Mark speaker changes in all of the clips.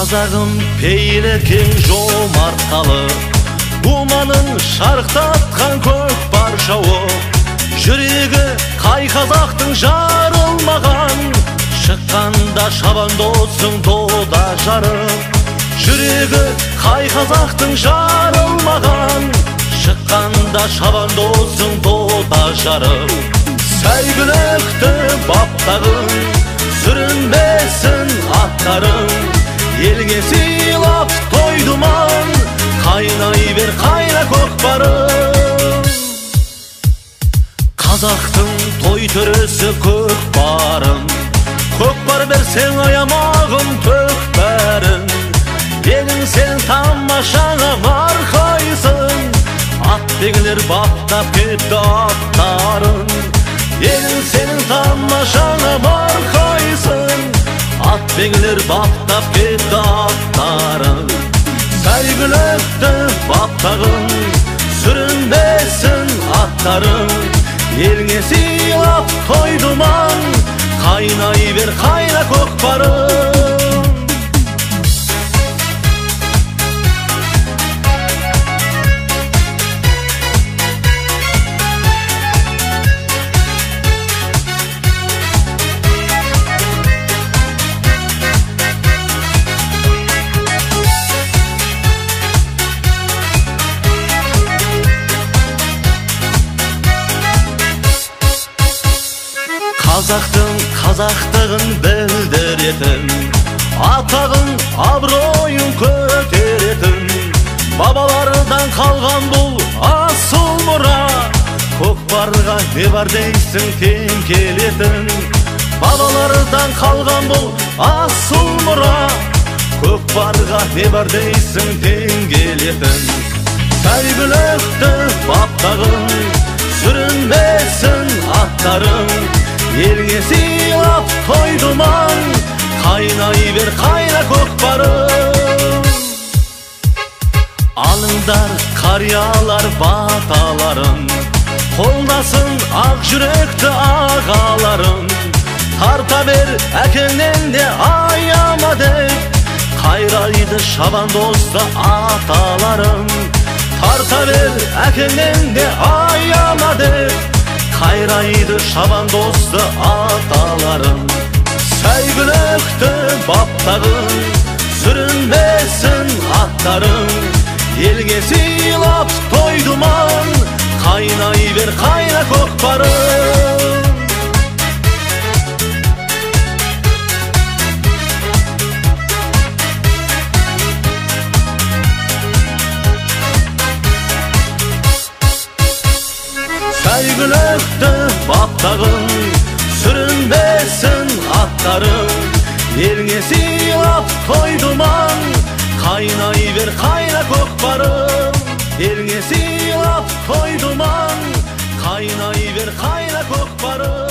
Speaker 1: Қазағым пейлекең жомартталы, думанын шарықтатқан көк паршауы. Жүрегі қай қазақтың жарылмаған, шыққанда шабандозың дода жарып. Жүрегі қай қазақтың жарылмаған, шыққанда шабандозың дода жарып. Сәйгүлікті баптағын, сүрінбесін аттарың, елге сыйлап той думан, қайнай бер қайна көкпарым. Қазақтың той төресі көкпарым, көкпар берсең аямағым төк бәрін. Елің сен тамашаңа марқайсың, аттегілер баптап кетті аттарын. Елің сенің тамашаңа марқайсың, аттегілер баптап кетті аттарын. Сәйгүлікті баптағын, сүрінбесін аттарың, еліңе сыйлап той думан, қайнай бер қайна көкпарым. Қазақтың қазақтығын білдіретін, атағын абыройын көтеретін, бабалардан қалған бұл асыл мұра. Көкпарға не бар дейсің тең келетін, бабалардан қалған бұл асыл мұра. Көкпарға не бар дейсің тең келетін. Сәйгүлікті баптағын, сүрінбесін аттарың, елге сыйлап той думан, қайнай бер қайна көкпарым. Алыңдар қариялар баталарын, қолдасын ақ жүректі ағаларын. Тарта бер әкеңнен де аяма деп, қайрайды шабандозды аталарың. Тарта бер әкеңнен де аяма деп, қайрайды шабандозды аталарың. Сәйгүлікті баптағын, сүрінбесін аттарың, елге сыйлап той думан, қайнай бер қайна көкпарым. Сәйгүлікті баптағын, сүрінбесін аттарың, елге сыйлап той думан, қайнай бер қайна көкпарым. Елге сыйлап той думан, қайнай бер қайна көкпарым.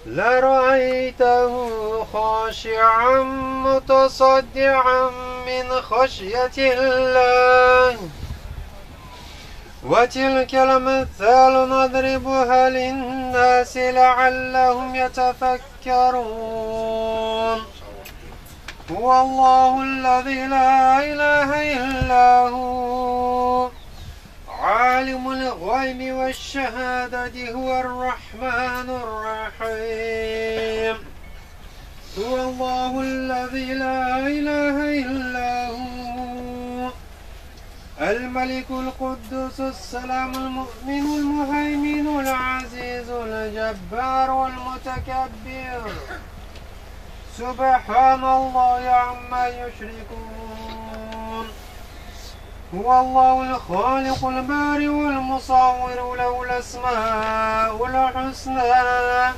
Speaker 2: لرأيته خاشعا متصدعا من خشية الله وتلك الأمثال نضربها للناس لعلهم يتفكرون هو الله الذي لا إله إلا هو عالم الغيب والشهادة هو الرحمن الرحيم هو الله الذي لا إله إلا هو الملك القدوس السلام المؤمن المهيمن العزيز الجبار والمتكبر سبحان الله عما يشركون هو الله الخالق البارئ والمصور له الأسماء الحسنى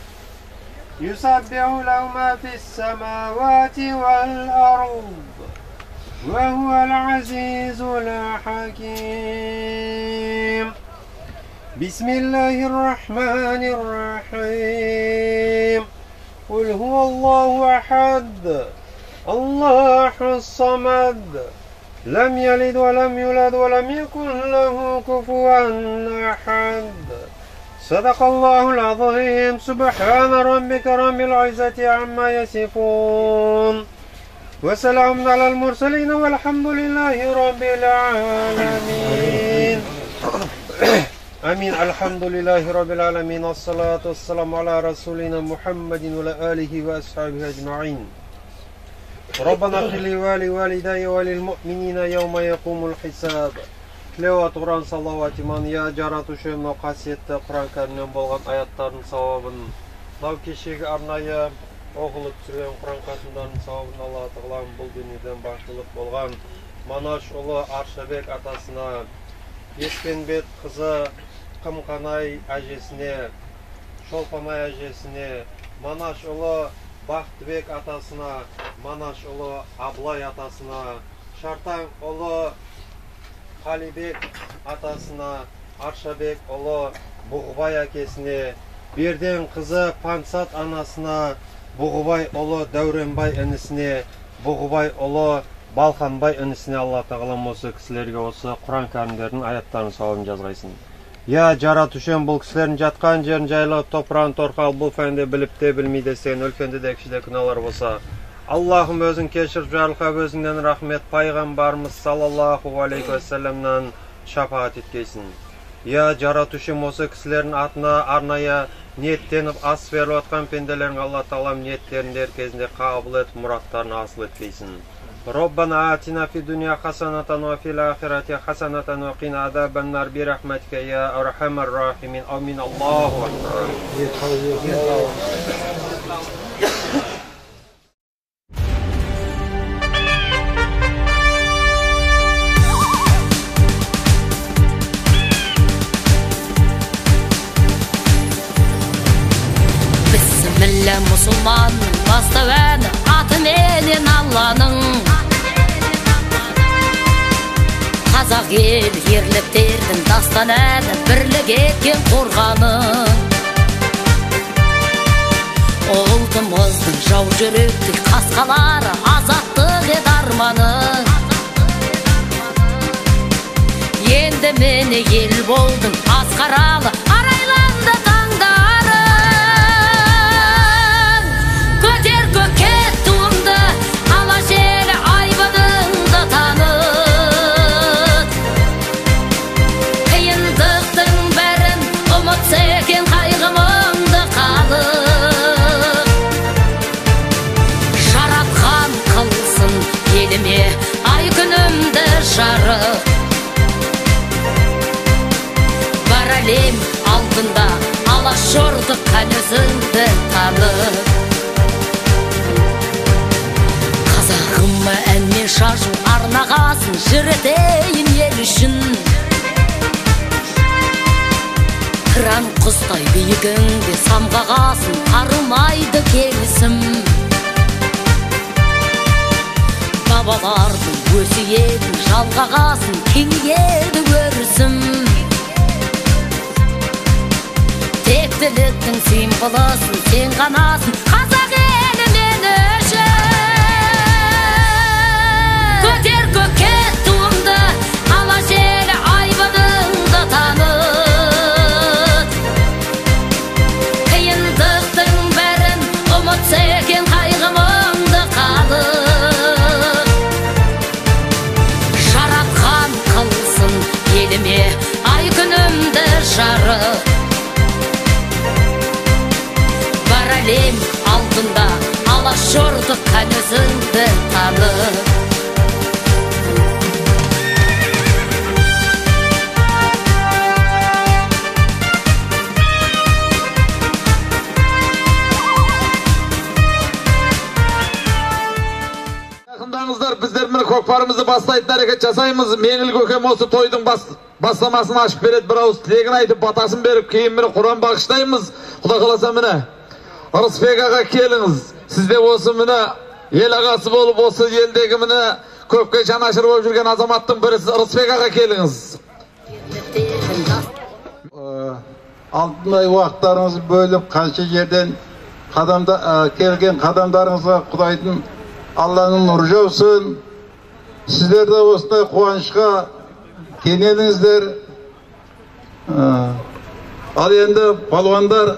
Speaker 2: يسبح له ما في السماوات والأرض وهو العزيز الحكيم بسم الله الرحمن الرحيم قل هو الله أحد الله الصمد لم يلد ولم يولد ولم يكن له كفوا أحد Sadaqallahul azim. Subhana rabbika rabbil izzati amma yasifun. Ve selamun alel murselin velhamdülillahi rabbil alemin. Amin. Elhamdülillahi rabbil alemin. Esselatu vesselamu ala Resulina Muhammedin ve alihi ve ashabihi ecma'in. Rabbana qili ve li validayya ve lil mu'minina yevme yekumul hisab. Tilawat Kur'an salavat iman ya jaratuşum o qasiyetli Kur'an Kerim'den bolgan ayatların savabın. Nav keşegi arnaya oğulup sürgen Kur'an katındanın savabın Allah Teala'nın bul dünyeden başlılık bolgan Manaş ulu Arşabek atasına, Eskenbet kızı Kımkanay ajesine, Şolpanay ajesine, Manaş ulu Bahtibek atasına, Manaş ulu Ablay atasına, Şartan ulu Halibek atasına, Arşabek ulu Buğbay akesine, Birden kızı Pansat anasına, Buğbay ulu Dövrenbay enisine, Buğbay ulu Balkanbay enisine Allah Teala осы kişilerge осы Kur'an Kerimlerinin ayatlarını savabını жазғайсын. Ya jaratuşum бұл kişilerin жатқан жерін жайлы toprağın torqal бұл fende bilip de bilmey de sen өлkende de kişide күнәлар болса. Allah'ım özün keşir jarılqa özünden rahmet paygambarımız sallallahu aleyhi ve sellem'den şafaat etkeysin. Ya jaratuşum осы kişilerin atına arnaya niyetlenip as verip atkan pendelerin Allah Teala'm niyetlerini herkesinde kabul et, muratlarını asıl etkeysin. Rabbana atina fi dunya hasanatan ve fil ahireti hasanatan ve qina azaban nar bi rahmetike ya erhamer rahimin. Amin. Allahu ekber.
Speaker 3: Bismillah musulman bastaven atın elin Allah'ın Қазақ ел ерліктердің дастан әні бірлік еткен қорғаны Ұлтымыздың жау жүректік қасқалары азаттық ет арманы Енді мені ел болдың асқаралы арайланды таңдарың Көтер көкке туымды ала желі айбыныңды таны Sekin kaygımındı kalıp Жаратқан kılsın elime ay günümde жарық Бар әлем алдында алашордыққан өзіңді танып Қазағыма әнмен шашу арнағасын жыр-етейін ел үшін Қыран құстай биігіңде самғағасын арымайды келісім Бабалардың өсиетін жалғағасын кеңейеді өрісім Тектіліктің символысын сен ғанасың қазақ елі мен үшін Көтер көкке туымды ала желі айбыныңды танып Sekin kaygımındı kalıp Жаратқан kılsın elime ay günümde жарық Бар әлем алдында алашордыққан өзіңді танып
Speaker 4: Bizler mine көкпарымызды бастайтын әрекет жасаймыз. Меңіл көкем осы тойдың бастамасын ашып береді. Bir ауыз тілегін айтып, батасын беріп, кейін міне Құран бағыштаймыз. Құда қаласа міне Ырысбек аға келіңіз. Сізде осы міне ел ағасы болып, осы елдегі міне көпке жанашыр болып жүрген азаматтың бірісі Ырысбек аға келіңіз.
Speaker 5: Алтынай уақыттарыңыз бөліп, қанша жерден келген қадамдарыңызға Құдайдың Allah'ın nuru жаусын. Sizler de осындай қуанышқа кенеліңіздер. Al endi palvonlar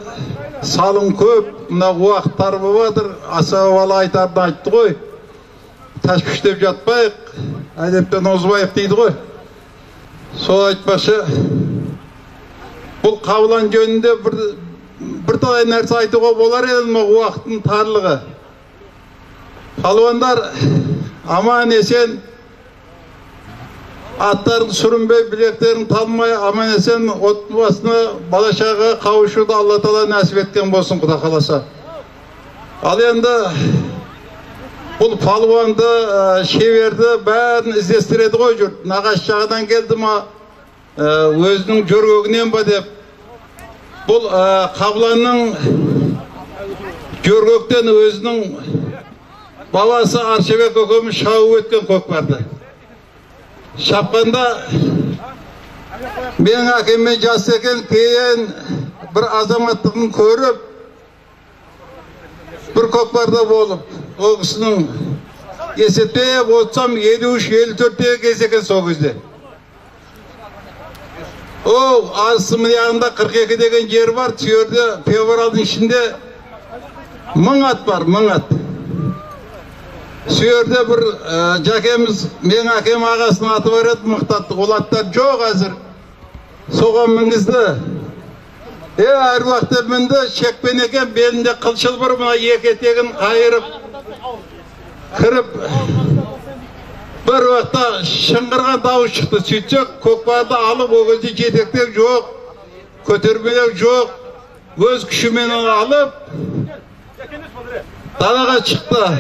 Speaker 5: salım köp, mına uaqtlar bobadır. Asabala aytарды aytdı qoy. Tashvishtab jatbayıq, adepten ozbayıq deydi qoy. Сол айтпашы, бұл қабылан жөнінде bir talay нәрсе айтуға болар еді уақыттың тарлығы. Palvonlar aman esen аттарын сүрінбей, білектерін талмай, aman esen отбасына, бала-шағаға қауышуды Алла Тағала нәсіп еткен болсын, Құда қаласа. Ал енді бұл palvonды, шеберді бәрін іздестіреді ғой жұрт. Нағаш жағынан келді ма, өзінің жөргегінен ба деп. Бұл Қабыланның жөргектен өзінің babası Arşebek көкеміз шауып өткен көкпарды. Шапқанда менің әкеммен жас екен, кейін бір азаматтығын көріп, bir көкпарда болып, o kişinin есептеп отсам 53-54'te kez екен сол кезде. O Arısımın yanında 42 деген жер бар, түйерде февралдың ішінде 1000 at var, 1000 at. Suyer'de bir jakemiz, men akem ağasının atı var edi, mıqtattık. Ol atlar жоқ azır. Soğan mingizdi. Her vaqt mindi çekpen eken, belinde kılçıl bir buna iki etegin ayırıp, kırıp, bir vaqta şıngırgan davuz çıktı. Sütsek, көкпарды alıp, o gözü jetektek жоқ, көтермелек жоқ, öz küçümeni alıp, dalaga çıktı.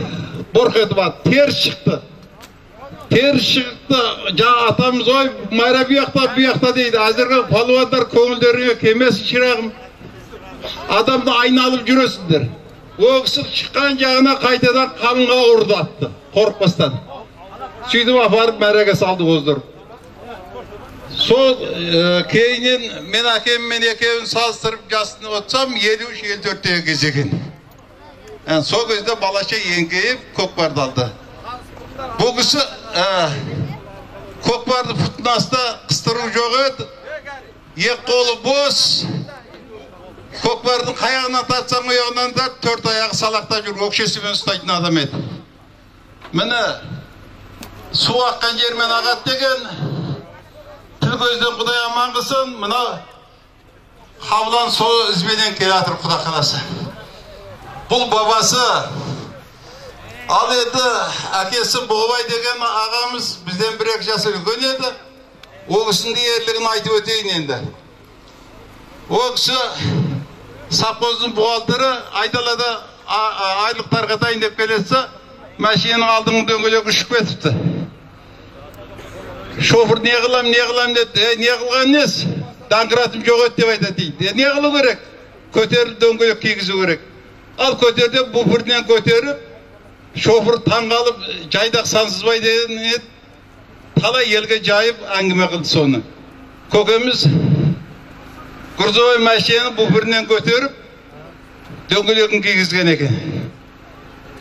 Speaker 5: Bork etip attı, ters çıktı. Ters çıktı, atamız oy, mayra bir yakta deydi. Hazırga palvonlar көңілдерine kemesi çırağım. Adamda ayna alıp жүрөсүндөр. O kısık çıkan жағына kaytadan kanınga urdu attı, korkmasdan. Süydüm aparıp mərege saldı bozdurup. Sol keyinin men akemmen ekevin salыстырып жасын otsam 73-54'te gezegen. Yani сол кезде балаша еңкейіп көкпарды алды. Бұл кісі көкпарды пұтын асты қыстыру жоқ еді. Ек қолы бос. Көкпардың қаяғынан тартсаң ояғынан да 4 аяғы салақта жүр, өкшесімен ұстайтын адам еді. Міне су аққан жермен ағат деген тіл көзден Құдай аман қылсын. Мына Қабылан сол ізбенен келе жатыр Құда қаласа. Бұл babası, al еді, әкесі Бұғыбай деген ағамыз бізден 1-2 жас үлкен еді. O kişinin ерлігін айтып өтейін енді. O kişi Сапқоздың бұғалтыры айдалада айлық тарқатайын деп келесі, мәшиненің алдыңғы дөңгелегі ұшып кетіпті. Шофер не қылам деді, не қылған нес? Даңғыратым жоқ еді деп айтады дейді. Не қылу керек? Көтеріліп дөңгелек кигізу керек. Al көтерді, буферден көтеріп, шофер таңғалып, жайдақ сансызбай деген еді, талай елге жайып, әңгіме қылды соны. Көкеміз Грузовой мәшинені буферден көтеріп, дөңгелегін кигізген екен.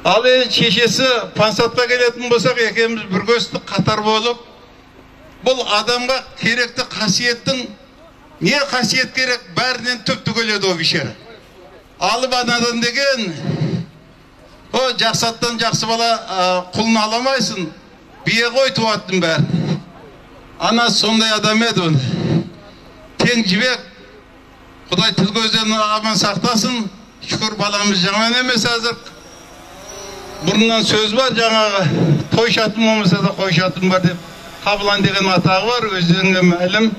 Speaker 5: Ал шешесі пансатқа келетін болсақ, екеуміз бір көзді қатар болып, бұл адамға керекті қасиеттің, не қасиет керек, бәрінен түпті көледі о бишері. Алып анадан деген, о жақсаттан жақсы бала құлын аламайсың, бие қой туаттың бәрін. Ана сондай адам еді оны. Тең жібек, Құдай тіл көзден аман сақтасын, шүкір баламыз жаман емес әзір. Бұрыннан сөз бар жаңағы, той шатым болмаса да қой шатым бар деп. Қабылан деген атағы бар, өздеріңе мәлім.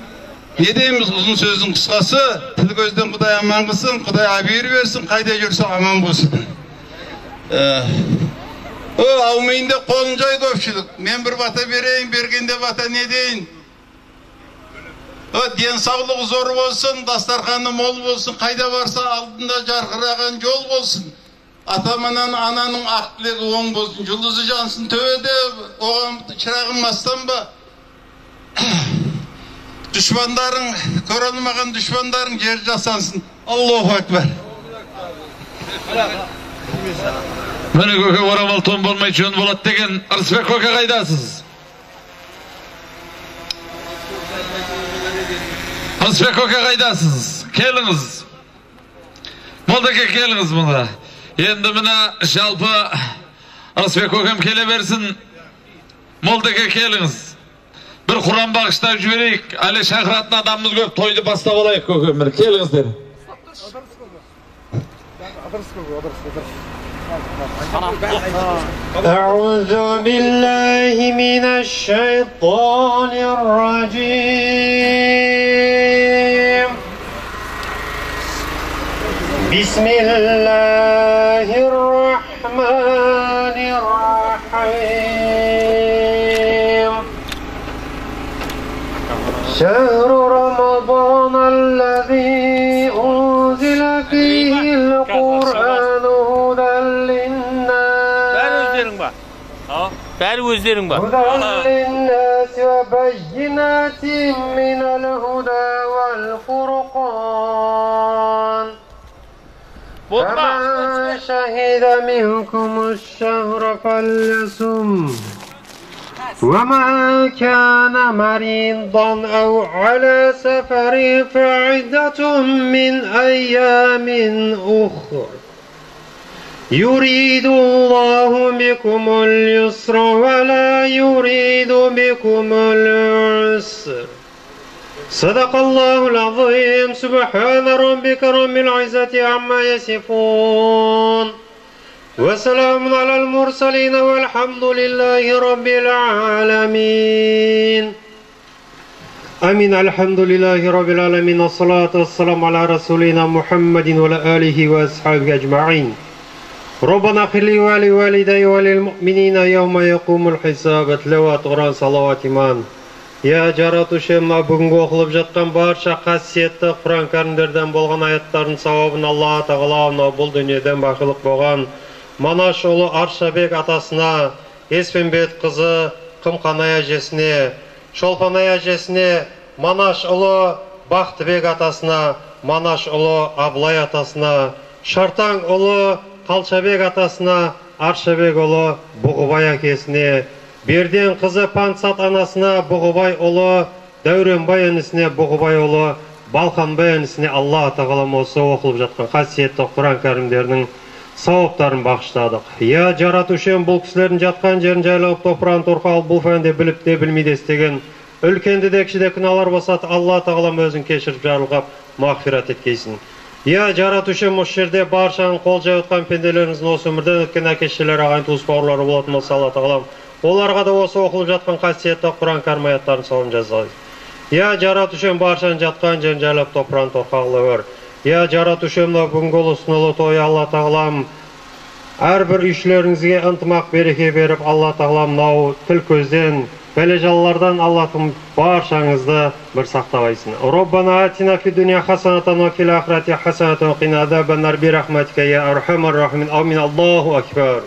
Speaker 5: Не дейміз, ұзын сөздің қысқасы, тіл көзден Құдай аман қылсын, Құдай абейір берсін, қайда жүрсе аман болсын. Аумейінде қолын жай көпшілік. Мен бір бата берейін, бергенде бата не дейін? Денсаулығы зор болсын, дастарханы мол болсын, қайда барса алдында жарқыраған жол болсын. Атаманан ананың ақ тілегі оң болсын, жұлдызы жансın төбеде, оған шырағын мастан ба? Düşmanların, körülmеген düşmanların жер жасансın. Allahu Ekber.
Speaker 4: Mene köke oramal ton bolmay жөн болот деген Арысбек көке кайдасыз? Арысбек көке кайдасыз? keliniz. Moldaka keliniz buna. Endi mina жалпы Arısbek Kökem kele versin. Moldaka keliniz. Bir Kur'an bağıştab jübereyik. Ali şahiratın adamımız köp toydu bastap olayık Kökem bir. Kelinizler.
Speaker 2: أعوذ بالله من الشيطان الرجيم بسم الله الرحمن الرحيم شهر رمضان الذي أنزل فيه القرآن هدى للناس وبينات من الهدى والفرقان فمن شهد منكم الشهر فليصم ومن كان مريضا أو على سفر فعدة من أيام أخر يريد الله بكم اليسر ولا يريد بكم العسر صدق الله العظيم سبحان ربك رب العزة عما يصفون وسلام على المرسلين والحمد لله رب العالمين آمين الحمد لله رب العالمين والصلاة والسلام على رسولنا محمد وعلى آله وأصحابه أجمعين ربنا اغفر لي ولوالدي وللمؤمنين يوم يقوم الحساب تلاوة قرآن صلوات إيمان Ya жаратушым, бүгінгі оқылып жатқан барша қасиетті Құран кәрімдерден болған аяттардың сауабын Алла тағала бұл дүниеден бақылық болған Манаш ұлы Аршабек атасына, Еспенбет қызы Қымқанай әжесіне, Шолпанай әжесіне, Манаш ұлы Бақтыбек атасына, Манаш ұлы Абылай атасына, Шартаң ұлы Қалшабек атасына, Аршабек ұлы Бұғыбай әкесіне, Берден қызы Пансат анасына, Бұғыбай ұлы Дәуренбай інісіне, Бұғыбай ұлы Балқанбай інісіне Алла тағалам осы оқылып жатқан қасиетті Құран кәрімдерінің сауаптарын бағыштадық. Я жаратушым, бұл кісілердің жатқан жерін жайлап топыран торқал бұл фәнде біліп те білмейді істеген үлкенді де кішіде күнәлар болса Алла тағалам өзін кешіріп жарылғап мағфират еткейсін. Я жаратушым, осы жерде баршаның қол жайытқан пенделеріңіздің осы өмірден өткен әке-шешелер, ағайын туыс бауырлары болатын болса Алла тағалам оларға да осы оқылып жатқан қасиетті Құран кәрім аяттарын сауабын жазғай. Я жаратушым, баршаның жатқан жерін жайлап топыран торқалы өр. Я жаратушым, бүгінгі ұлысынылы той Алла тағалам әрбір үйшілеріңізге ынтымақ береке беріп Алла тағалам нау тіл көзден бәле-жалалардан Аллахым баршаңызды бір сақтабайсын. Роббана атина фи дуния хасанатан ва фил ахирати хасанатан ва қина азабан нар би рахматика я архамар рахимин. Амин. Аллаху акбар.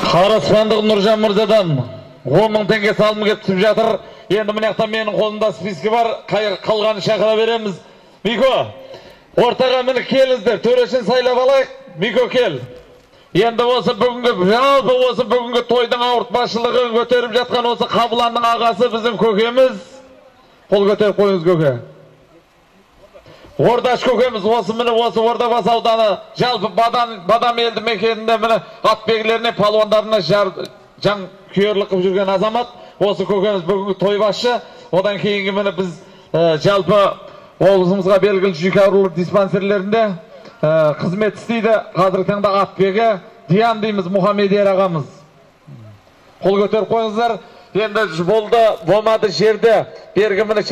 Speaker 4: Қарасмандық Нұржан Мырзадан 10.000 теңге салымы кеп түсіп жатыр. Енді мынаяқта менің қолымда списки бар. Қалғанын шақыра береміз. Мико, ортаға мені келіңіздер. Төрешін сайлап алайық. Мико кел. Енді осы бүгінгі тойдың ауыртпашылығын көтеріп жатқан осы Қабыланның ағасы біздің көкеміз. Қол көтеріп қойыңыз көке. Ордаш көкеміз осы міне осы Ордабасы ауданы жалпы Бадам елді мекенінде міне атбегілеріне, палуандарына жан күйерлік қып жүрген азамат. Осы көкеміз бүгінгі той басшы. Одан кейінгі міне біз жалпы облысымызға белгілі жүйке аурулар диспансерлерінде қызмет істейді. Қазіргі таңда атбегі Диан дейміз, Мұхамедияр ағамыз. Қол көтеріп қойыңыздар. Енді болмады жерде бергі міне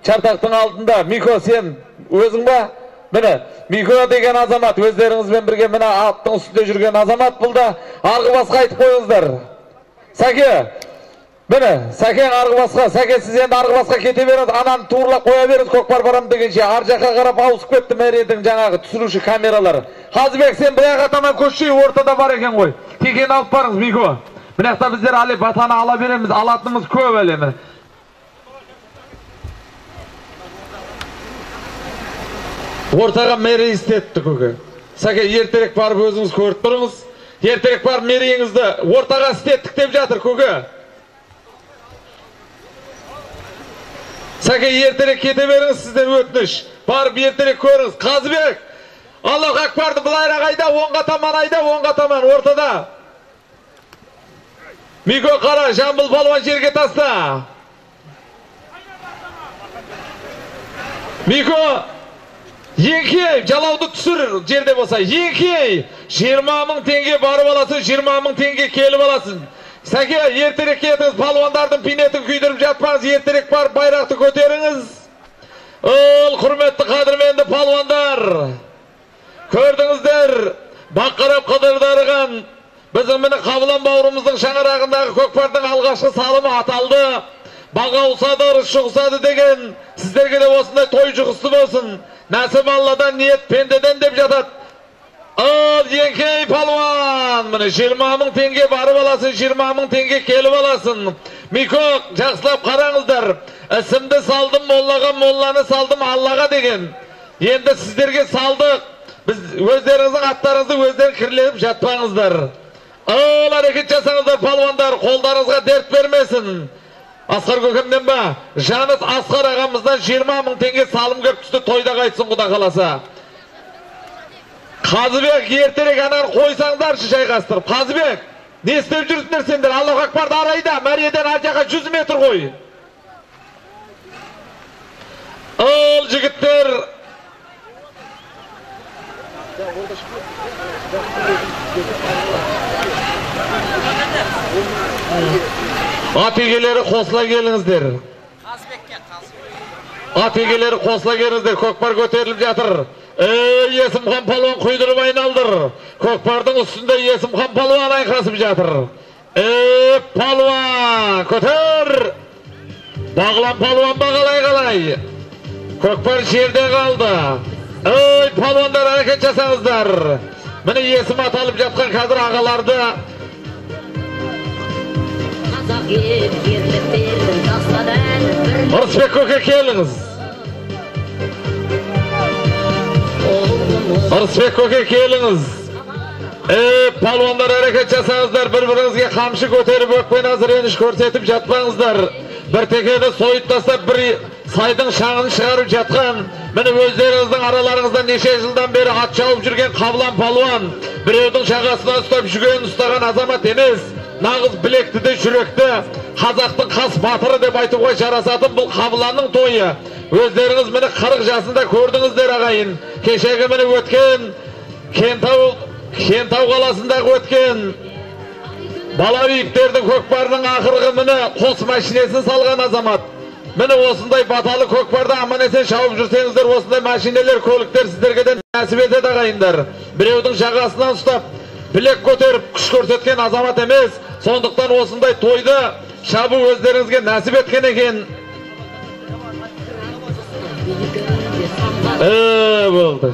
Speaker 4: Чартақтың алдында. Мико, сен өзің ба? Міне, Мико деген азамат, өздеріңізбен бірге міне аттың үстінде жүрген азамат бұл да. Арғы басқа айтып қойыңыздар. Сәке, міне, Сәкен арғы басқа. Сәке, сіз енді арғы басқа кете беріңіз, ананы туырлап қоя беріңіз, көкпар барам дегенше. Ар жаққа қарап ауысып кетті мәредің жаңағы түсіруші камералар. Қазыбек, сен бұяқ атаман көшшей ортада бар екен ғой. Текені алып барыңыз, Мико. Мынақта біздер әлі батаны ала береміз, алатынымыз көп әлемі. Ортаға мәре істетті көке. Sake erterek barıp özünüz körüp durunuz. Erterek barıp mereyinizdi ortaga istettik dep жатыр көке. Sake erterek kete beriniz sizden ötünüş. Barıp erterek körünüz. Kazbek. Allahu Akbar'dı bulayra kayda, onga taman ayda, onga taman ortada. Miko Kara, Jambul Palvan жерге tasta. Miko, Yenki, Jalaudu түсür жерде болса. Yenki, 20.000 tenge barып alasın, 20.000 tenge kelip alasın. Sake, erterek ketiniz, palvandardın pinetin küydürüp жатпаңыз, erterek barıp bayraқты көтеріңіз. Ol, hürmetli kadırmendi palvandar. Kördüңіздер, бақырап қыдырдарыған bizim mini Қабылан бауырымыздың шаңырағындағы көкпардың алғашқы салымы аталды. Баға ұсады, ұрышы ұсады деген сіздерге де осындай той жұғысты болсын. Нәсіп Алладан, ниет пендеден деп жатады. Ал Еңкей палуан, міне 20.000 теңге барып аласың, 20.000 теңге келіп аласың. Мико, жақсылап қараңыздар. Ісімді салдым моллаға, молланы салдым Аллаға деген. Енді сіздерге салдық. Biz өздеріңіздің аттарыңызды өздерің кірлеп жатпаңыздар. Ал әрекет жасаңыздар палуандар, қолдарыңызға дерт бермесін. Асқар көкемден ба? Жаныс Асқар ағамыздан 20.000 теңге салым көп түсті, тойда қайтсын құда қаласа. Қазыбек ертерек анар қойсаңдаршы шайқастырып. Қазыбек, не істеп жүрсіңдер сендер? Аллаху Акбарды арайда, Мәриеден Артияға 100 метр қой. Ал жігіттер, Ат-егелері қосыла келіңіздер. Ат-егелері қосыла келіңіздер. Көкпар көтеріліп жатыр. Есімхан палуан құйдырып айналдыр. Көкпардың үстінде Есімхан палуан айқасып жатыр. Палуан көтер. Бағлан палуан бағалай қалай. Көкпар жерде қалды. Палуандар әрекет жасаңыздар. Міне есім аталып жатқан қазір ағаларды. Ырысбек көке келіңіз. Ырысбек көке келіңіз. Палуандар әрекет жасаңыздар. Бір-біріңізге қамшы көтеріп өкпен әзіреніш көрсетіп жатпаңыздар. Bir tekeni soyut tastap bir saydın şağını çıkarıp жатқан. Mine өздеріңіздің араларыңыздан неше жылдан бері at çalıp жүрген Қабылан палуан. Біреудің шағасына ұстап жүрген ұстаған азамат емес. Nağız bilekti de жүректі. Қазақтың қас батыры деп айтуға жарасатын бұл Қабыланның тойы. Өздеріңіз міне 40 жасында көрдіңіздер ағайын. Кешегі міне өткен Кентау қаласындағы өткен Бала бейіктердің көкпардың ақырғы міне қос машинесін салған азамат. Міне осындай баталы көкпарды аман есен шауып жүрсеңіздер, осындай машинелер, көліктер сіздерге нәсіп етеді ағайындар. Біреудің жағасынан ұстап, білек көтеріп, күш көрсеткен азамат емес. Сондықтан осындай тойды шабу өздеріңізге нәсіп еткен екен. Болды.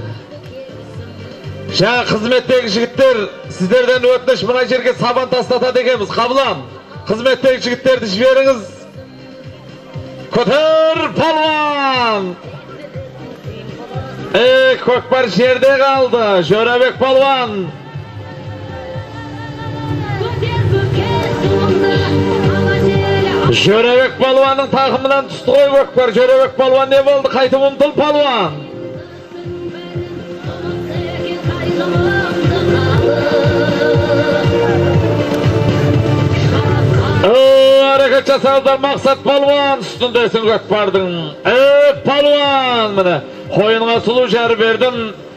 Speaker 4: Жаңа қызметтегі жігіттер, сіздерден өтініш мына жерге сабан тастатады екенбіз. Қабылан, қызметтегі жігіттерді жіберіңіз. Көтер палуан! Көкпар жерде қалды. Жөрәбек палуан. Жөрәбек палуанның тақымынан түсті ғой көкпар. Жөрәбек палуан не болды? Қайтып ұмтыл палуан. Hareket жасаудар мақсат палуан үстіндесің көкпардың. Палуан міне қойынға сұлу жар бердім,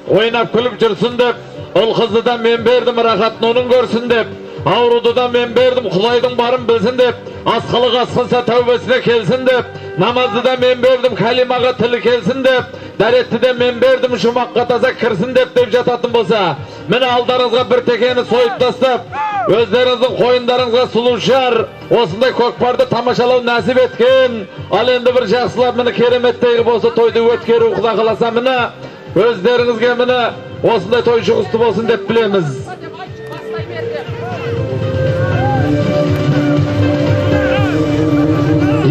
Speaker 4: ойнап күліп жүрсін деп. Ол қызды да мен бердім, рахатын оның көрсін деп. Ауруды да мен бердім, Құдайдың барын білсін деп. Асқалық асқынса тәубесіне келсін деп. Намазды да мен бердім, кәлимаға тілі келсін деп. Дәретті де мен бердім, жұмаққа таза кірсін деп жататын болса, міне алдарыңызға бір текені сойып тастап, өздеріңіздің қойындарыңызға сұлу жар, осындай көкпарды тамашалау нәсіп еткен. Ал енді бір жақсылап міне кереметтегі болса тойды өткеру Құда қаласа міне өздеріңізге міне осындай той жұғысты болсын деп білеміз.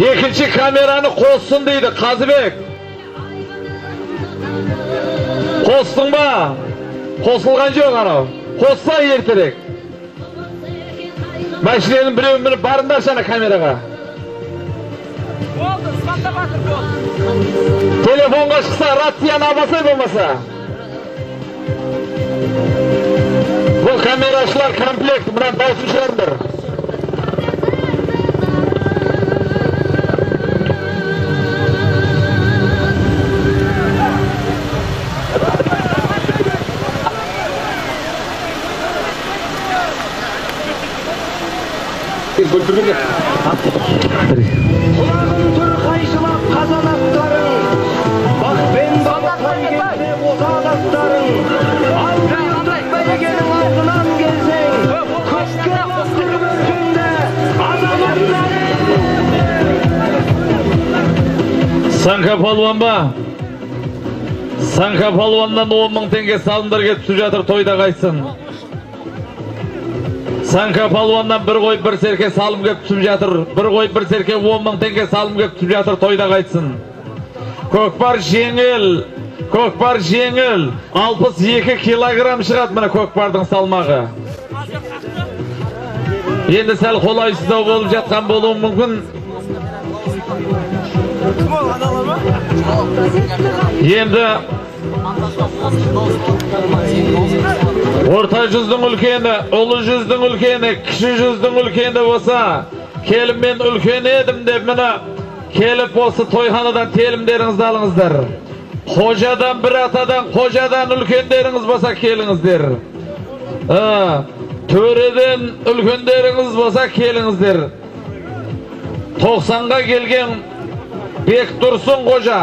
Speaker 4: Екінші камераны қоссын дейді Қазыбек. Қостың ба? Qo'shilgan yo'q ana. Qo'shsa ertirek. Mashinani birovini minib barindar sana kameraga.
Speaker 6: Bo'ldi, sifatda batır bo'ldi.
Speaker 4: Telefonga chiqsa, ratsiyani olmasa bo'lmasa. Bu kamerachilar komplekt bilan tavsiylardir.
Speaker 1: Kulağın tür kayışılap kazanakların, bak ben balıktan geldi uzanakların, altına tutmaya gelin altından gelsin, köşke baktır üstünde azamatların.
Speaker 4: Sanka palvan ba? Sanka palvandan 10.000 tenge salımдар ketip жатыр, toyda qaytсын. Sanka palvandan bir qo'yib bir serke salım ketip жатыр, bir qo'yib bir serke 10.000 tenge salım ketip жатыр, toyda qaytсын. Көкпар жеңіл, 62 килограмм шығады мына көкпардың салмағы. Енді сәл қолайсыздау болып жатқан болуы мүмкін. Енді орта жүздің үлкені, ұлы жүздің үлкені, кіші жүздің үлкені болса, келіп мен үлкен едім деп мені келіп осы тойханадан телімдеріңізді алыңыздар. Қожадан бір атадан, қожадан үлкендеріңіз болса келіңіздер. Төреден үлкендеріңіз болса келіңіздер. 90-ға келген Бектұрсын қожа.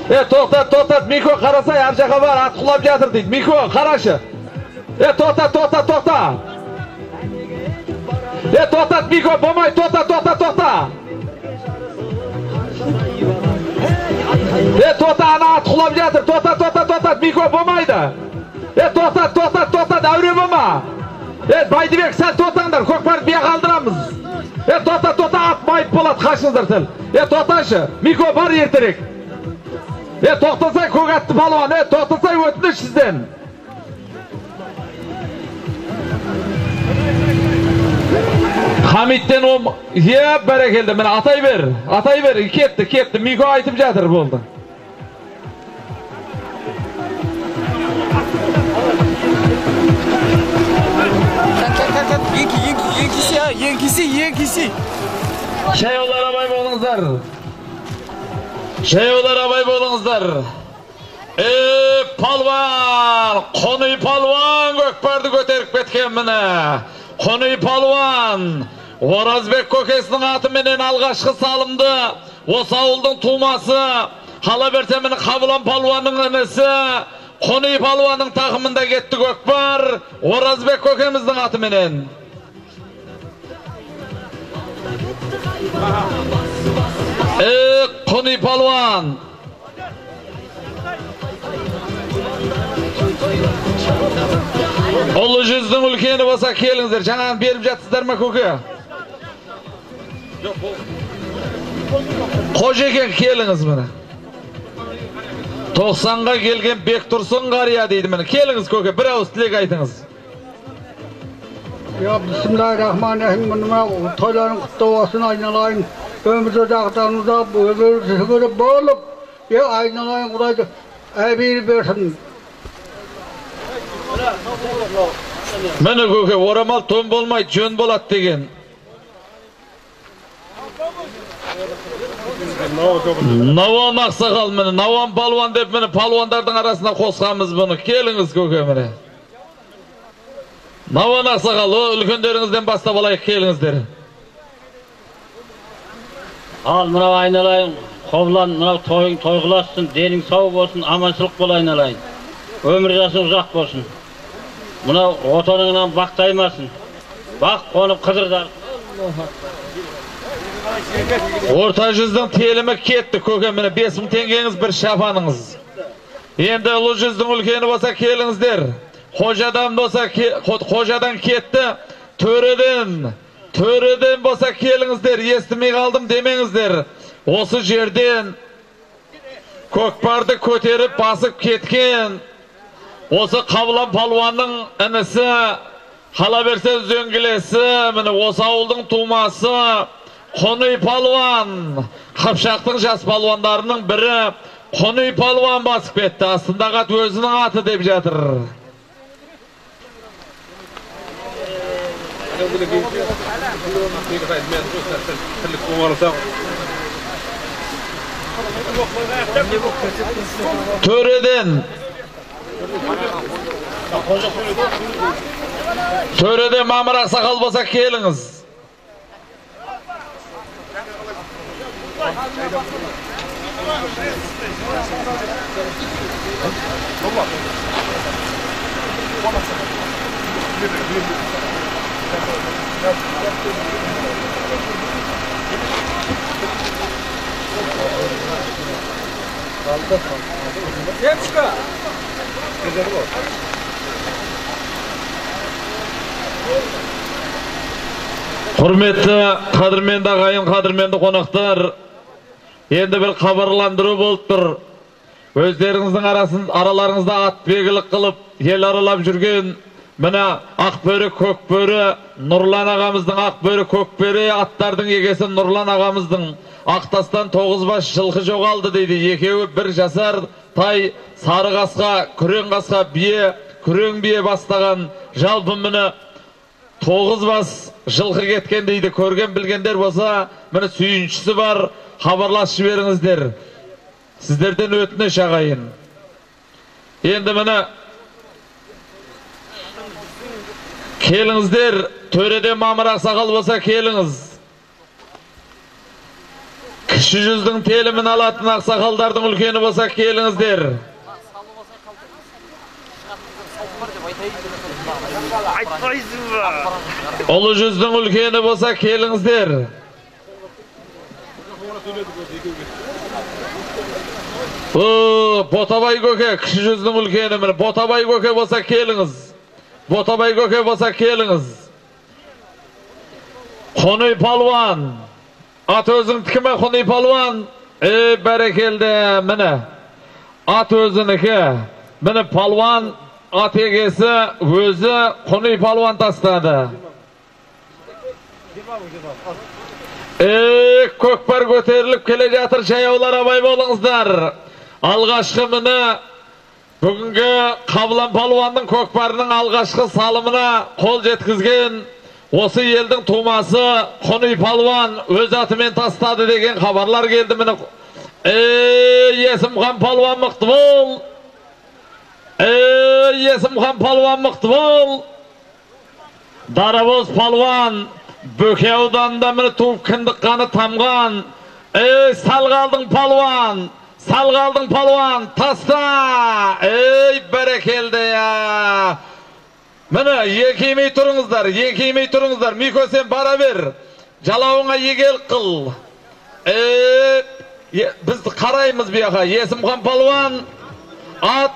Speaker 4: Тоқтат, Мико қарасай, ар жаққа бар, ат құлап жатыр дейді. Мико, қарашы. Тоқтат. Тоқтат, Мико, болмай, тоқтат. Тоқтат, ана ат құлап жатыр. Тоқтат, Мико, болмайды. Тоқтат, әуре болма. Байдыбек, сәл тоқтаңдар, көкпарды бия қалдырамыз. Тоқтат, ат майып болады, қашыңыздар сәл. Тоқташы, Мико, бар ертерек. Тоқтасай көк атты балуан, тоқтасай өтініш сізден. Хамиттен бәрекелді, мені атай бер, кетті, Мико айтып жатыр болды.
Speaker 6: Еnkisi.
Speaker 4: Шайолар абай болыңыздар. Палван, қоный палван көкпарды көтеріп кеткен міне. Қоный палван, Оразбек көкесінің атыменен алғашқы салымды, осы ауылдың тумасы, қала берсе мені Қабылан палванның інісі, Қоный палванның тақымында кетті көкпар, Оразбек көкеміздің атыменен. Қоный палван. Ұлы жүздің үлкені болса келіңіздер. Жаңағы беріп жатсыздар ма көке? Қожекен келіңіз мені. 90-ға келген Бектұрсын қария дейді мені. Келіңіз көке, бір ауыз тілек айтыңыз.
Speaker 7: Bismillahirrahmanirrahim. Toyların kutlu olsun aynalayın. Ömrünüzde dağıtlarınızda ömrünüzü görüp boğulup aynalayın kuraydı. Ebiri versin.
Speaker 4: Mene köke, oramal ton bolmay, jön bolat degen. Navan aksakal mene, navan palvan dep mene palvandardın arasına koskamız bunu. Keliniz köke mene. Navan aksakal, o ülkenderinizden bastap alayık kelinizler.
Speaker 8: Al mına aynalayın, kovlan, mına toygulasın, denin sağ olsun, amansılık bol aynalayın. Ömür jası uzak olsun. Mına otanından baktaymasın. Bak konup kıdırdar.
Speaker 4: Orta yüzden telime ketti köke mene 5.000 tengeniz bir şafanınız. Endi ulu yüzden ülkeni olsa kelinizler. Hocadan olsa hocadan ketti. Töreden olsa kelinizler. Estimey kaldım demenizler. Osu jerden kökpardı köterip basıp ketken Osa Kavlan palvanın enesi, hala versen zöngülesi, mine osa oldun tuğması, Konuy palvan, Kapşaktın jas palvanlarının biri, Konuy palvan basıp etti. Aslında kat özünün atı deyip jatır. Töreden Mamır Aksakal bolsa keliniz. Hürmetli kadırmendi ağayın, kadırmendi konaklar, endi bir haberlandırı boluptur. Özlerinizin aralarınızda at begilik kılıp el aralap жүрген mine Akbörü, Kökbörü, Nurlan ağamыздың Akbörü, Kökbörü attardın egesi Nurlan ağamыздың Aktastan 9 baş жылқы жоғалды deydi. Ekevi bir жасар tay sarı qasqa, күрең qasqa biye, күрең biye бастаған жалпы mine 9 baş жылқы ketken deydi. Көрген bilgenler bolsa mine sүйіншісі бар, haberlaşıp беріңіздер. Sizlerden ötünüş ağayın. Endi mine kelingizler, Töreden Mamır Aksakal bolsa keliniz. Kişi yüzdün telimin alatın aksakaldardım ülkeni bolsa kelingizler. Olu yüzdün ülkeni bolsa kelingizler. Botabay Göke, kişi yüzdün ülkeni mi? Botabay Göke bolsa keliniz. Botabay Göke bolsa keliniz. Konuy palvan. At özün tikime Konuy palvan. Berekelde mine. At özüniki. Mine palvan at egesi özü Konuy palvan tasladı. Kökbar göterilip kele jatır şayavlar abay bolыңыздар. Algaçkı mine bugünkü Kavlan palvanın kökbarının algaçkı salımına kol jetkizgen осы елдің tuması Konuy palvan öz atımen tasladı degen haberlar geldi mine. Yesimxan palvan mıktı bol. Yesimxan palvan mıktı bol. Daravoz palvan Böke audanında mine tuğup kındık kanı tamgan. Salgaldın palvan. Salgaldın palvan. Tasta. Berekelde ya. Mine yekemey turыңыздар. Miko sen bara ver. Jalauыңа егел қыл. Biz қараймыз бияқа. Yesimxan palvan at.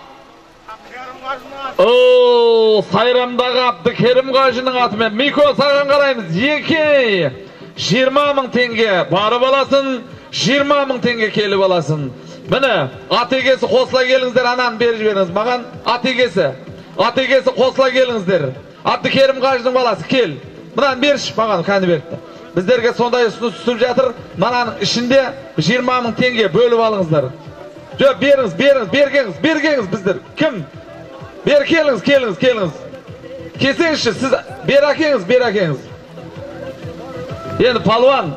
Speaker 4: Сайрамдағы Абдыкерім қажының атымен. Мико саған қараймыз. Еке 20.000 теңге барып аласың. 20.000 теңге келіп аласың. Міне ат егесі қосыла келіңіздер. Анан беріп жіберіңіз маған. Ат егесі қосыла келіңіздер. Абдыкерім қажының баласы кел. Мынаны берші маған кәні беріпті. Біздерге сондай ұсыныс түсіп жатыр. Мынаның ішінде 20.000 теңге бөліп алыңыздар. Жоқ, бергеңіз біздер. Кім? Бер келіңіз. Кесеңізші, сіз бер әкеңіз. Енді палуан,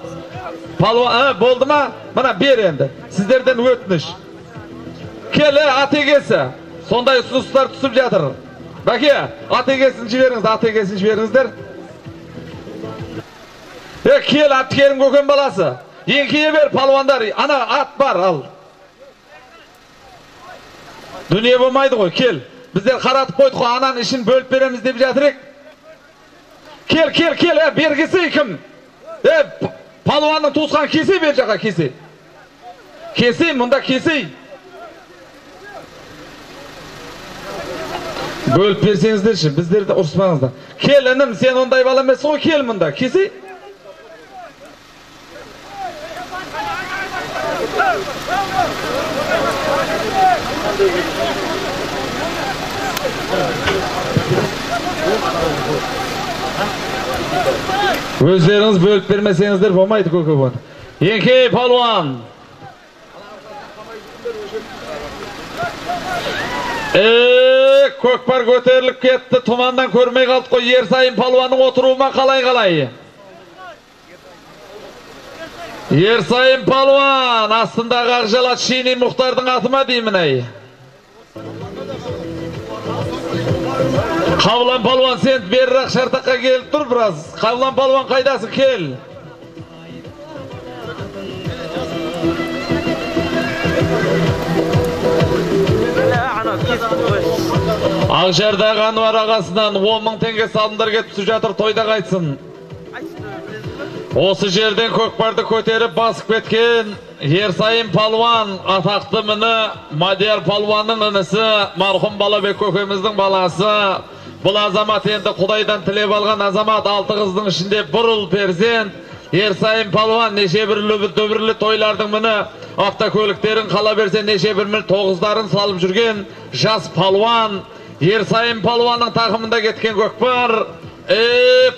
Speaker 4: болды ма? Мына бер енді. Сіздерден өтініш. Кел, ат егесі. Сондай ұсыныстар түсіп жатыр. Бәке, ат егесін жіберіңіздер. Кел, Абдыкерім Көкен баласы. Еңкейе бер, палуандар. Ана ат бар, ал. Дүние болмайды ғой, кел. Біздер қаратып қойдық қой, анан ішін бөліп береміз деп жатырек. Кел, бергесі кім? Палуанның туысқан кесе бер жаққа, кесе. Кесе, мұнда кесе. Бөліп берсеңіздерші, біздерді ұрыспаңыздар. Кел, інім, сен ондай бала емес ғой, кел мұнда, кесе. Özleriniz bölüp vermesenizdер болмайды көке bunu. Еңкей палуан. Көкпар көтеріліп кетті, тұмандан көрмей қалды қой. Ерсайын палуанның отыруыма қалай. Ерсайын палуан, астындағы Ақжалат Шини Мұхтардың атыма деймін әй. Қабылан палуан, сен берірақ шартаққа келіп тұр біраз. Қабылан палуан қайдасың, кел. Ақжардағы Ануар ағасынан 10.000 теңге салымдар кетіп жатыр, тойда қайтсын. Осы жерден көкпарды көтеріп басып кеткен Ерсайын палуан, атақты міне Мадияр палуанның інісі, марқұм Балабек көкеміздің баласы. Бұл азамат енді Құдайдан тілеп алған азамат, 6 қыздың ішінде бір ұл перзент. Ерсайын палуан неше бір дөбірлі тойлардың міне автокөліктерін қала берсе неше бір міл тоғыздарын салып жүрген жас палуан. Ерсайын палуанның тақымында кеткен көкпар.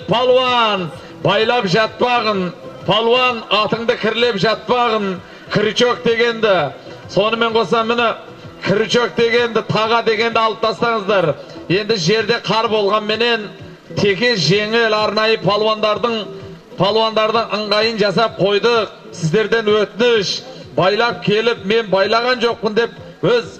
Speaker 4: Палуан, байлап жатпағын, палуан атыңды кірлеп жатпағын, крючок дегенді, сонымен қоса міне крючок дегенді, таға дегенді алып тастаңыздар. Енді жерде қар болған менен теке жеңіл арнайы палуандардың ыңғайын жасап қойдық. Сіздерден өтініш, байлап келіп мен байлаған жоқпын деп өз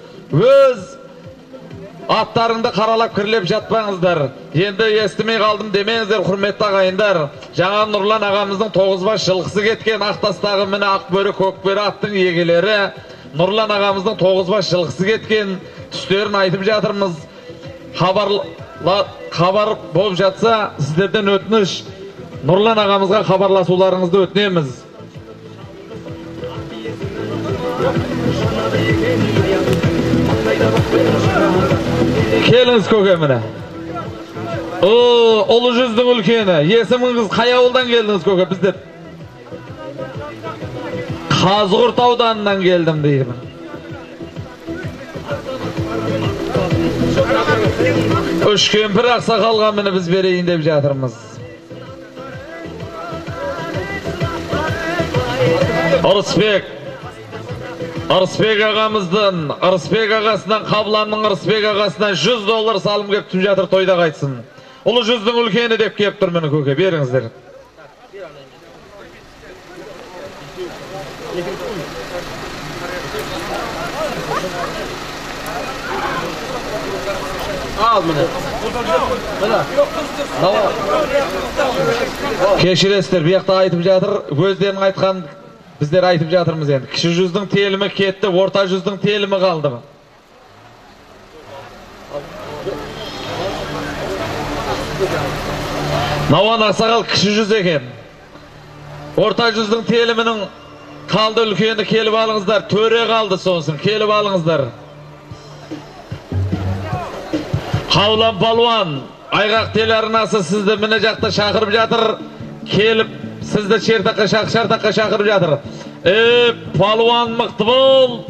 Speaker 4: аттарыңды қаралап кірлеп жатпаңыздар. Енді естімей қалдым демеңіздер, құрметті ағайындар. Жаңа Нұрлан ағамыздың 9 бас жылқысы кеткен, Ақтастағы міне Ақбөрі Көкбөрі аттың егелері. Нұрлан ағамыздың 9 бас жылқысы кеткен, түстерін айтып жатырмыз. Хабар болып жатса, сіздерден өтініш, Нұрлан ағамызға хабарласуларыңызды өтінеміз. Келіңіз көкеміне. Ұлы жүздің үлкені. Есіміңіз қай ауылдан келдіңіз көке? Біздер Қазығұрт ауданынан келдім деймін. Үшкемпір ақсақалға міне біз берейін деп жатырмыз. Ырысбек ағасынан, Қабыланның Ырысбек ағасынан $100 салым кеп түм жатыр, тойда қайтсын. Ұлы жүздің үлкені деп кеп тұр мені көке, беріңіздер. Ал мені. Кешіресіздер, бұяқта айтып жатыр, өздерінің айтқан біздер айтып жатырмыз енді. Кіші жүздің телімі кетті, орта жүздің телімі қалды. Науан ақсақал кіші жүз екен. Орта жүздің телімінің қалды, үлкені келіп алыңыздар. Төре қалды сонсын, келіп алыңыздар. Қаулан палуан, айғақ телеарнасы сізді міне жақта шақырып жатыр. Келіп сізді шартаққа шақырып жатыр. Палуан мықты бол.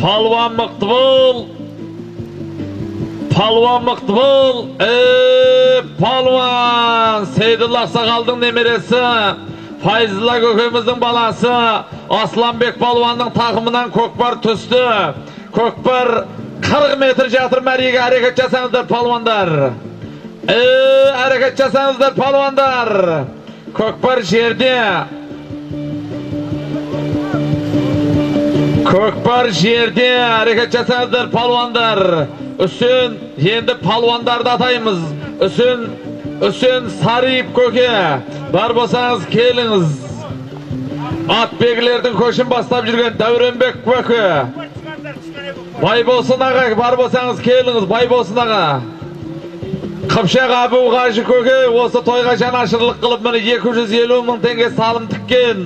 Speaker 4: Палуан мықты бол. Палуан мықты бол. Палуан Сейдулла ақсақалдың немересі, Файзулла көкеміздің баласы, Асланбек палуанның тақымынан көкпар түсті. Көкпар 40 метр жатыр, мәреге әрекет жасаңыздар палуандар. Әрекет жасаңыздар палуандар. Көкпар жерде. Көкпар жерде, әрекет жасаңыздар палуандар. Үсен, енді палуандарды атаймыз. Үсен Сарип көке, бар болсаңыз келіңіз. Атбегілердің көшін бастап жүрген Дәуренбек көке. Байбосын аға, бар болсаңыз келіңіз, Байбосын аға. Қыпшақ Абу Қажы көке, осы тойға жанашырлық қылып мені 250.000 теңге салым тіккен.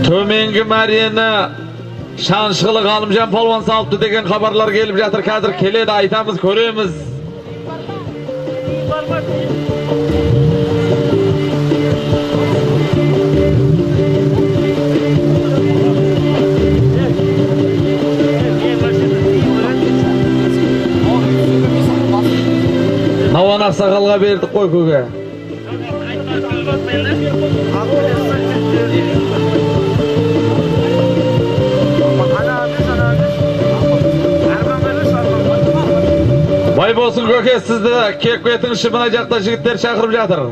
Speaker 4: Төменгі мәрені Шаншылы Ғалымжан палуан салыпты деген хабарлар келіп жатыр. Қазір келеді, айтамыз, көреміз. Ақсақалға бердік қой көке. Бай болсын көке, сізді кек бетіңізші мына жақта жігіттер шақырып жатыр.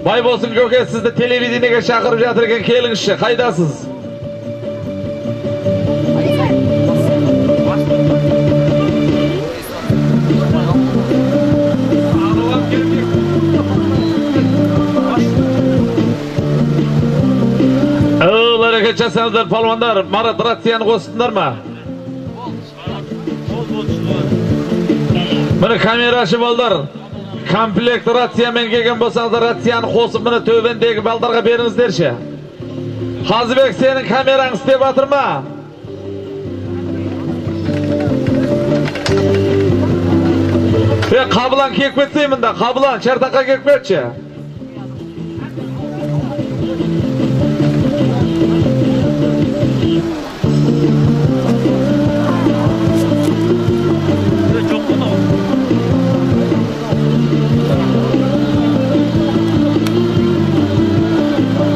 Speaker 4: Бай болсын көке, сізді телевидениеге шақырып жатыр екен, келіңізші, қайдасыз? Әрекет жасаңыздар, палуандар, Марат рацияны қосыңдар ма? Міне камерашы балдар, комплект рациямен келген болсаңыздар, рацияны қосып міне төбендегі балдарға беріңіздерші. Қазыбек, сенің камераң істеп жатыр ма? Қабылан кек бетсеймін да, Қабылан, Чартаққа кек бетші.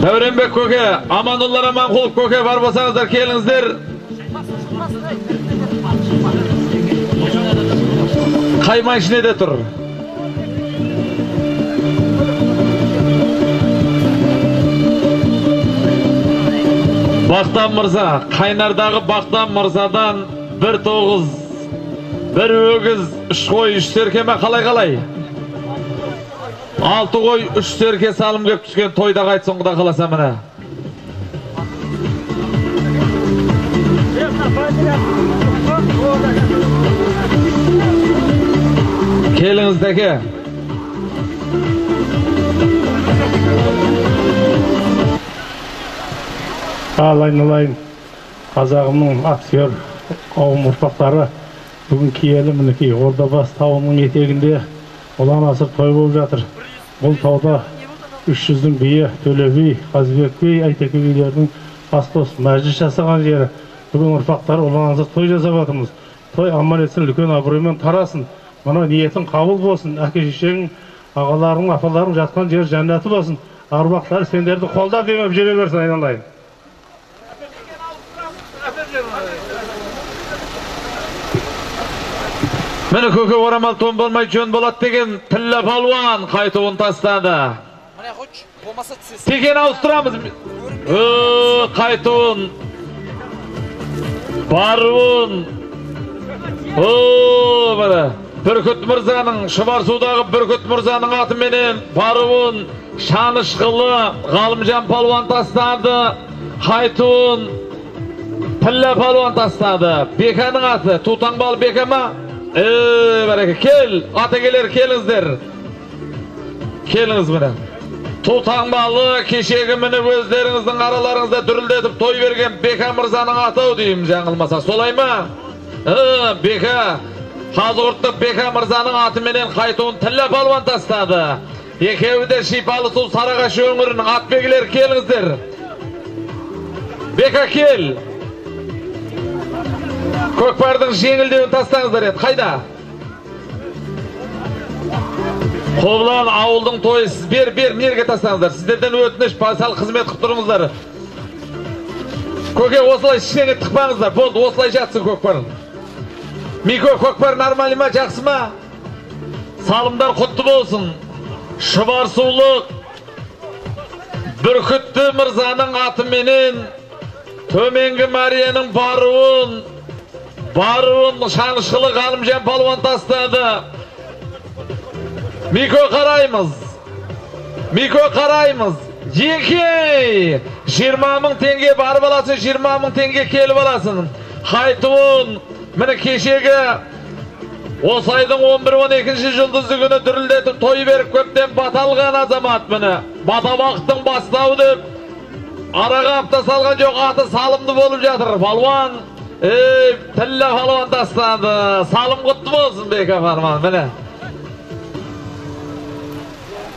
Speaker 4: Дәуренбек көке, Аманоллар Аманқұлов көке бар болсаңыздар келіңіздер. Қай машинеде тұр? Бақтан Мырза, Қайнардағы Бақтан Мырзадан 1 тоғыз, 1 өгіз, 3 қой, 3 серкеме қалай? 6 қой, 3 серке салым кеп түскен тойда қайтсын құда қаласа міне. Келіңіз дәке.
Speaker 6: Айналайын, қазағымның актер қауым ұрпақтары бүгін киелі мінекей Ордабас тауының етегінде ұлан асыр той болып жатыр. Бұл тауда 300-дің бие, Төле би, Қазыбек би, Айтеке билердің астос мәжіліс жасаған жері. Бүгін ұрпақтары ұлан асыр той жасап жатырмыз. Той аман етсін, үлкен абыроймен тарасын. Мына ниетін қабыл болсын. Әке-шешең, ағаларың, апаларың жатқан жер жәннаты болсын. Арбақтары сендерді қолдап демеп жүре берсін, айналайын.
Speaker 4: Мені көке орамал тон болмай жөн болады деген Тіллә палуан қайтуын тастады. Теген ауыстырамыз. Қайтуын. Баруын. Бүркіт Мырзаның, Шұбарсудағы Бүркіт Мырзаның атыменен Баруын, Шанышқылы, Ғалымжан палуан тастады. Қайтуын. Тіллә палуан тастады. Беканың аты, Тутаңбал Бека ма? Бәрәке, кел, атекелер келіңіздер. Келіңіз міне. Тутаңбалы кешегі міне өздеріңіздің араларыңызда дүрілдетіп той берген Бека Мырзаның атау деймін жаңылмаса. Солай ма? Бека, Қазығұрттық Бека Мырзаның атыменен қайтуын Тіллә палуан тастады. Екеуі де Шипалы су Сарағаш өңірінің атбегілер келіңіздер. Бека, кел. Көкпардың жеңілдеуін тастаңыздар еді. Қайда? Қобылан ауылдың тойы сіз бер, мерге тастаңыздар. Сіздерден өтініш, сал қызмет қып тұрыңыздар. Көке, осылай ішіне тықпаңыздар. Болды, осылай жатсын көкпар. Мико, көкпар нормали ма, жақсы ма? Салымдар құтты болсын. Шұбарсулық Бүркітті Мырзаның атыменен төменгі Марияның Баруын Шанышқылы Ғалымжан палуан тастады. Мико қараймыз. Жеке 20.000 теңге барып аласың, 20.000 теңге келіп аласың. Қайтуын, міне кешегі осы айдың 11-12 жұлдызды күні дүрілдетіп той беріп көптен баталған азамат міне. Батабақтың бастауы деп араға апта салған жоқ, аты салымды болып жатыр. Палуан, Тіллә палуан тастады. Салым құтты болсын Бека Фарман, міне.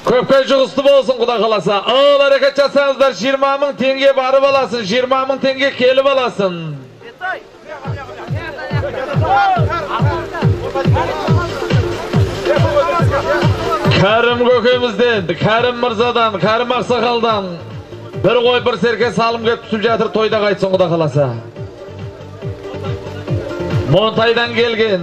Speaker 4: Көпке жұғысты болсын құда қаласа. Ал әрекет жасаңыздар, 20.000 теңге барып аласың, 20.000 теңге келіп аласың. Karim kökemizden, Karim Mırzadan, Karim Aksakal'dan bir koy bir serke salım kep tutup jatır toyda qaytson Xuda kalasa. Montaydan gelgen.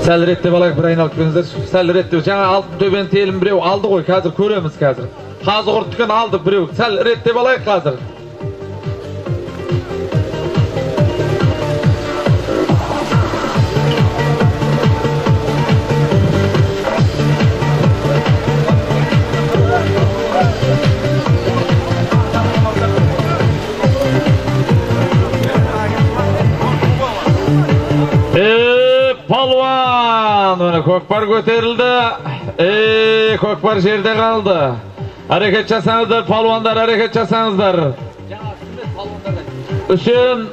Speaker 4: Sel retdi balak bir aynalıp gözler. Sel retdi. Jana altın töben telim birew aldı koy. Hazır köremiz hazır. Hazır urtkan aldı birew. Sel retdi balak hazır. Palvan, Kökbar göterildi. Kökbar yerde kaldı. Hareket çasanızlar palvanlar, hareket çasanızlar. Üçün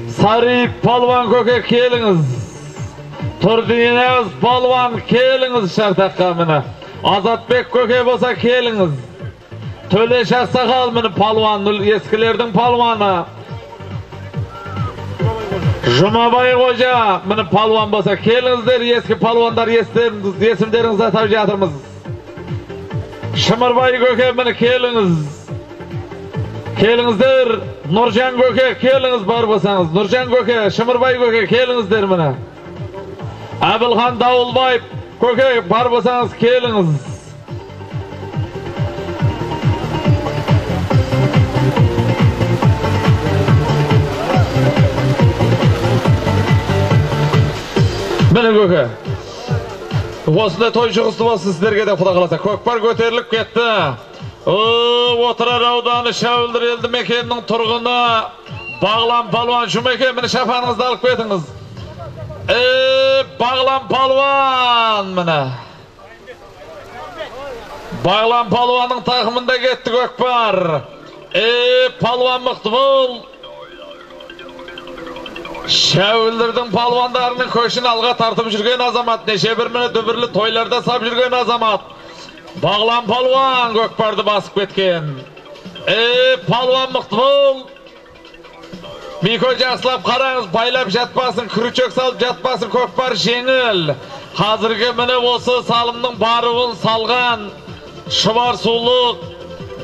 Speaker 4: Sarı palvan kökek keliniz. Turdinez palvan keliniz şart akkamına. Azatbek kökek olsa keliniz. Töleş Aksakal mini palvan, eskilerden palvanı. Jumabay Hoca, mini palvan bolsa kelinizler, eski palvanlar yesimlerinizni atab jatırmız. Şımırbay köke mini keliniz. Kelinizler, Nurjan köke keliniz bar bolsanız. Nurjan köke, Şımırbay köke kelinizler mini. Abilhan Davulbay köke bar bolsanız keliniz. Mene köke. Osunda toy çıgısı bolsun sizlerge de Xuda kalasa. Kökbar göterilip ketdi. Oturar audanı Şavıldır eldi mekeninin turgunu. Bağlan palvan şu meken meni şafanınızda alıp ketiniz. Bağlan palvan mene. Bağlan palvanın takımında getdi Kökbar. Palvan Mıktibul. Şavıldır'dın palvanlarının köşünü alga tartıp жүрген azamat. Neşe bir mini dübürlü toylarda sap жүрген azamat. Bağlan palvan Kökbar'dı basıp ketken. Palvan Mıktibul. Miko jaslap qarаңыз, paylap jatpasın, kürüçök salıp jatpasın Kökbar jengil. Hazırgı mini осы salımның barıvın salgan. Şıbar suluk.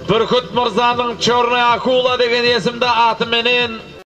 Speaker 4: Bürküt Mırza'nın Çorny Akula degen esimde atı menen